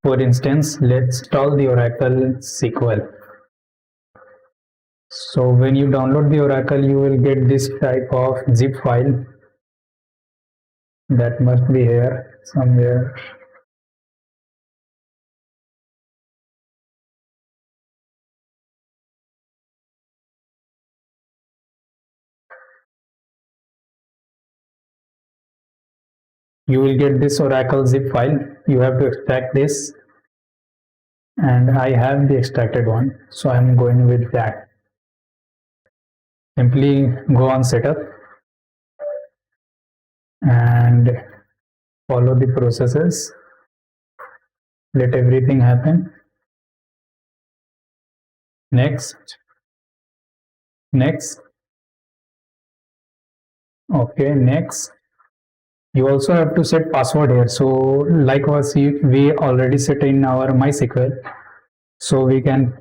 For instance, let's install the Oracle SQL. So when you download the Oracle, you will get this type of zip file that must be here somewhere. You will get this Oracle zip file. You have to extract this, and I have the extracted one, so I'm going with that. Simply go on setup and follow the processes. Let everything happen. Next. Okay, next. You also have to set password here. So likewise, we already set in our MySQL, so we can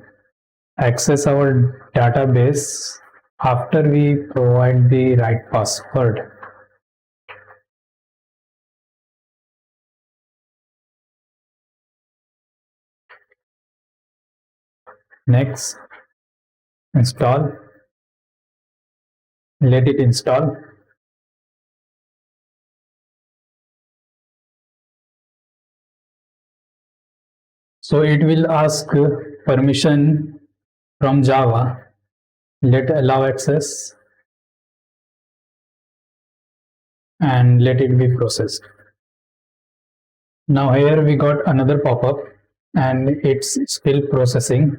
access our database after we provide the right password. Next, install. Let it install. So it will ask permission from Java. Let allow access and let it be processed. Now here we got another pop-up and it's still processing.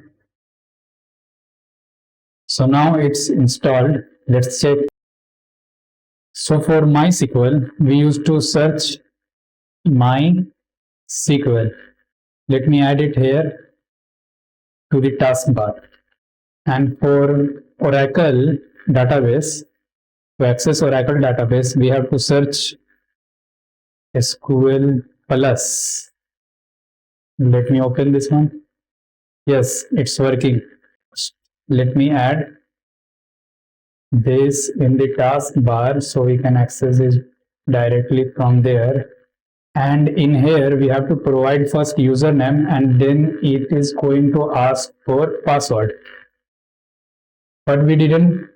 So now it's installed. Let's check. So for MySQL, we used to search MySQL. Let me add it here to the taskbar. And for Oracle database, to access Oracle database, we have to search SQL plus. Let me open this one. Yes, it's working. Let me add this in the taskbar so we can access it directly from there. And in here we have to provide first username and then it is going to ask for password. But we didn't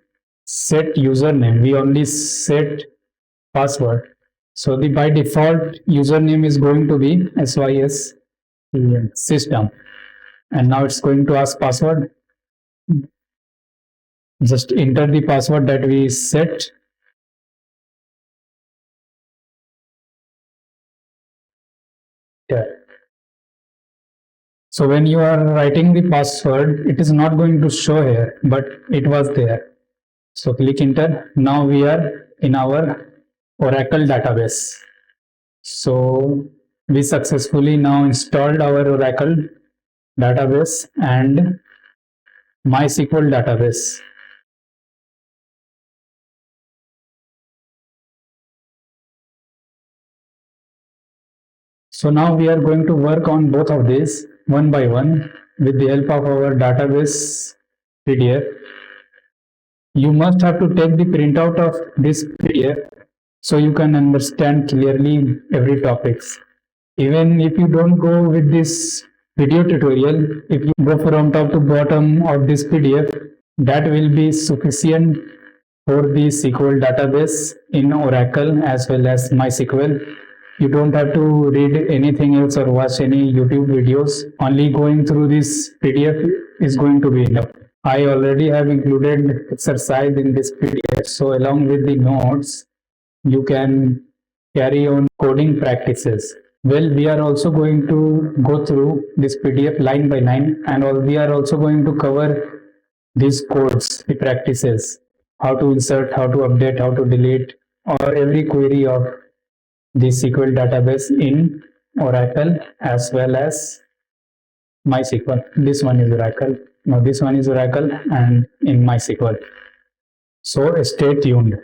set username, we only set password. So the by default username is going to be SYS system. And now it's going to ask password. Just enter the password that we set. Yeah. So when you are writing the password, it is not going to show here, but it was there. So click enter. Now we are in our Oracle database. So we successfully now installed our Oracle database and MySQL database. So now we are going to work on both of these one by one with the help of our database PDF. You must have to take the printout of this PDF so you can understand clearly every topics. Even if you don't go with this video tutorial, if you go from top to bottom of this PDF, that will be sufficient for the SQL database in Oracle as well as MySQL. You don't have to read anything else or watch any YouTube videos. Only going through this PDF is going to be enough. I already have included exercise in this PDF. So along with the notes, you can carry on coding practices. Well, we are also going to go through this PDF line by line, and we are also going to cover these codes, the practices, how to insert, how to update, how to delete, or every query of the SQL database in Oracle as well as MySQL. This one is Oracle. Now this one is Oracle and in MySQL. So stay tuned.